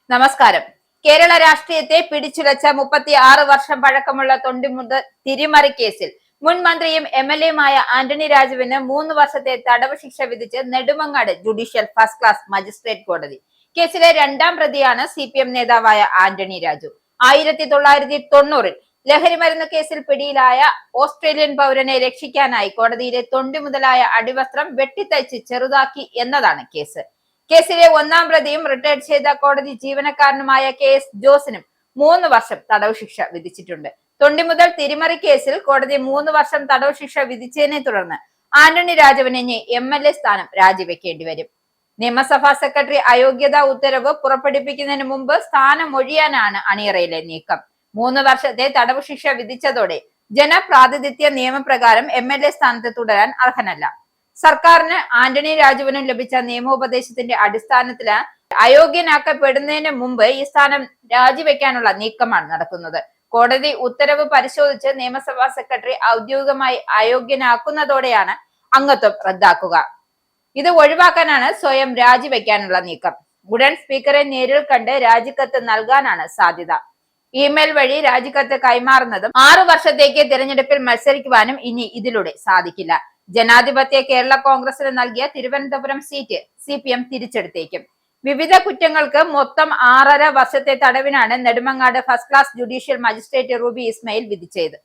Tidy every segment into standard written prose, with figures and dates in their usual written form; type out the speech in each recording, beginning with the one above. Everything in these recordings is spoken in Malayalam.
നമസ്കാരം. കേരള രാഷ്ട്രീയത്തെ പിടിച്ചുലച്ച 36 വർഷം പഴക്കമുള്ള തൊണ്ടിമുതൽ തിരിമറി കേസിൽ മുൻ മന്ത്രിയും എംഎൽഎയുമായ ആന്റണി രാജുവിന് 3 വർഷത്തെ തടവ് ശിക്ഷ വിധിച്ച് Nedumangad judicial first class magistrate കോടതി. കേസിലെ രണ്ടാം പ്രതിയാണ് സിപിഎം നേതാവായ ആന്റണി രാജു. 1990-ൽ ലഹരിമരുന്ന് കേസിൽ പിടിയിലായ ഓസ്ട്രേലിയൻ പൗരനെ രക്ഷിക്കാനായി കോടതിയിലെ തൊണ്ടി മുതലായ അടിവസ്ത്രം വെട്ടിത്തയ്ച്ച് ചെറുതാക്കി എന്നതാണ് കേസ്. കേസിലെ ഒന്നാം പ്രതിയും റിട്ടയർഡ് ചെയ്ത കോടതി ജീവനക്കാരനുമായ KS ജോസിനും 3 വർഷം തടവ് ശിക്ഷ വിധിച്ചിട്ടുണ്ട്. തൊണ്ടി മുതൽ തിരിമറി കേസിൽ കോടതി 3 വർഷം തടവ് ശിക്ഷ വിധിച്ചതിനെ തുടർന്ന് ആന്റണി രാജുവിന് ഇനി MLA സ്ഥാനം രാജിവെക്കേണ്ടി വരും. നിയമസഭാ സെക്രട്ടറി അയോഗ്യതാ ഉത്തരവ് പുറപ്പെടുവിക്കുന്നതിന് മുമ്പ് സ്ഥാനം ഒഴിയാനാണ് അണിയറയിലെ നീക്കം. 3 വർഷത്തെ തടവ് ശിക്ഷ വിധിച്ചതോടെ ജനപ്രാതിനിധ്യ നിയമപ്രകാരം MLA സ്ഥാനത്ത് തുടരാൻ അർഹനല്ല. സർക്കാരിന് ആന്റണി രാജുവിനും ലഭിച്ച നിയമോപദേശത്തിന്റെ അടിസ്ഥാനത്തില് അയോഗ്യനാക്കപ്പെടുന്നതിന് മുമ്പ് ഈ സ്ഥാനം രാജിവെക്കാനുള്ള നീക്കമാണ് നടക്കുന്നത്. കോടതി ഉത്തരവ് പരിശോധിച്ച് നിയമസഭാ സെക്രട്ടറി ഔദ്യോഗികമായി അയോഗ്യനാക്കുന്നതോടെയാണ് അംഗത്വം റദ്ദാക്കുക. ഇത് ഒഴിവാക്കാനാണ് സ്വയം രാജിവെക്കാനുള്ള നീക്കം. ഉടൻ സ്പീക്കറെ നേരിൽ കണ്ട് രാജിക്കത്ത് നൽകാനാണ് സാധ്യത. ഇമെയിൽ വഴി രാജിക്കത്ത് കൈമാറുന്നതും 6 വർഷത്തേക്ക് തിരഞ്ഞെടുപ്പിൽ മത്സരിക്കുവാനും ഇനി ഇതിലൂടെ സാധിക്കില്ല. ജനാധിപത്യ കേരള കോൺഗ്രസിന് നൽകിയ തിരുവനന്തപുരം സീറ്റ് CPM തിരിച്ചെടുത്തേക്കും. വിവിധ കുറ്റങ്ങൾക്ക് മൊത്തം 6.5 വർഷത്തെ തടവിനാണ് Nedumangad first class judicial magistrate Ruby Ismail വിധിച്ചത്.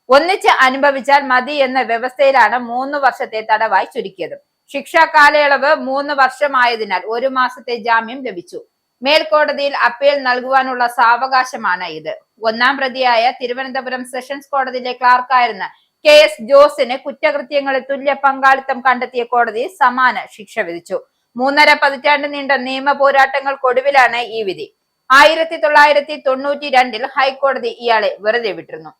ഒന്നിച്ച് അനുഭവിച്ചാൽ മതി എന്ന വ്യവസ്ഥയിലാണ് 3 വർഷത്തെ തടവായി ചുരുക്കിയത്. ശിക്ഷാ കാലയളവ് 3 വർഷമായതിനാൽ 1 മാസത്തെ ജാമ്യം ലഭിച്ചു. മേൽക്കോടതിയിൽ അപ്പീൽ നൽകുവാനുള്ള സാവകാശമാണ് ഇത്. ഒന്നാം പ്രതിയായ തിരുവനന്തപുരം സെഷൻസ് കോടതിയിലെ ക്ലാർക്കായിരുന്ന KS ജോസിന് കുറ്റകൃത്യങ്ങളിൽ തുല്യ പങ്കാളിത്തം കണ്ടെത്തിയ കോടതി സമാന ശിക്ഷ വിധിച്ചു. 3.5 പതിറ്റാണ്ട് നീണ്ട നിയമ പോരാട്ടങ്ങൾക്കൊടുവിലാണ് ഈ വിധി. 1992-ൽ ഹൈക്കോടതി ഇയാളെ വെറുതെ വിട്ടിരുന്നു.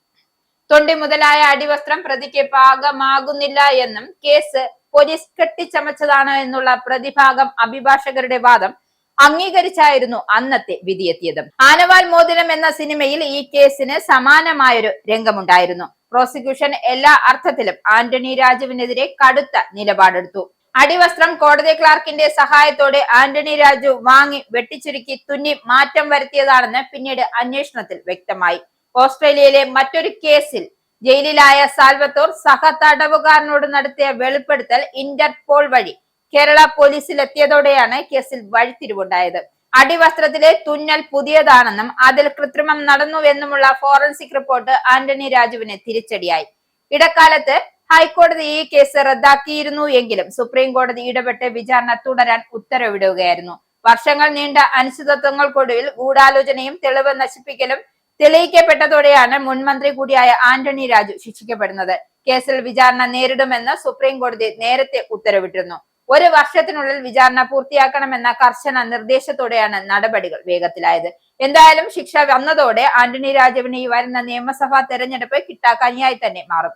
തൊണ്ടി മുതലായ അടിവസ്ത്രം പ്രതിക്ക് പാകമാകുന്നില്ല എന്നും കേസ് പോലീസ് കെട്ടിച്ചമച്ചതാണ് എന്നുള്ള പ്രതിഭാഗം അഭിഭാഷകരുടെ വാദം അംഗീകരിച്ചായിരുന്നു അന്നത്തെ വിധിയെത്തിയത്. ആനവാൽ മോതിരം എന്ന സിനിമയിൽ ഈ കേസിന് സമാനമായൊരു രംഗമുണ്ടായിരുന്നു. പ്രോസിക്യൂഷൻ എല്ലാ അർത്ഥത്തിലും ആന്റണി രാജുവിനെതിരെ കടുത്ത നിലപാടെടുത്തു. അടിവസ്ത്രം കോടതി ക്ലാർക്കിന്റെ സഹായത്തോടെ ആന്റണി രാജു വാങ്ങി വെട്ടിച്ചുരുക്കി തുന്നി മാറ്റം വരുത്തിയതാണെന്ന് പിന്നീട് അന്വേഷണത്തിൽ വ്യക്തമായി. ഓസ്ട്രേലിയയിലെ മറ്റൊരു കേസിൽ ജയിലിലായ സാൽവത്തോർ സഹതടവുകാരനോട് നടത്തിയ വെളിപ്പെടുത്തൽ ഇന്റർപോൾ വഴി കേരള പോലീസിലെത്തിയതോടെയാണ് കേസിൽ വഴിത്തിരിവുണ്ടായത്. അടിവസ്ത്രത്തിലെ തുന്നൽ പുതിയതാണെന്നും അതിൽ കൃത്രിമം നടന്നുവെന്നുമുള്ള ഫോറൻസിക് റിപ്പോർട്ട് ആന്റണി രാജുവിന് തിരിച്ചടിയായി. ഇടക്കാലത്ത് ഹൈക്കോടതി ഈ കേസ് റദ്ദാക്കിയിരുന്നു എങ്കിലും സുപ്രീം കോടതി ഇടപെട്ട് വിചാരണ തുടരാൻ ഉത്തരവിടുകയായിരുന്നു. വർഷങ്ങൾ നീണ്ട അനിശ്ചിതത്വങ്ങൾക്കൊടുവിൽ ഗൂഢാലോചനയും തെളിവ് നശിപ്പിക്കലും തെളിയിക്കപ്പെട്ടതോടെയാണ് മുൻമന്ത്രി കൂടിയായ ആന്റണി രാജു ശിക്ഷിക്കപ്പെടുന്നത്. കേസിൽ വിചാരണ നേരിടുമെന്ന് സുപ്രീം കോടതി നേരത്തെ ഉത്തരവിട്ടിരുന്നു. 1 വർഷത്തിനുള്ളിൽ വിചാരണ പൂർത്തിയാക്കണമെന്ന കർശന നിർദ്ദേശത്തോടെയാണ് നടപടികൾ വേഗത്തിലായത്. എന്തായാലും ശിക്ഷ വന്നതോടെ ആന്റണി രാജുവിന് ഈ വരുന്ന നിയമസഭാ തെരഞ്ഞെടുപ്പ് കിട്ടാക്കനിയായി തന്നെ മാറും.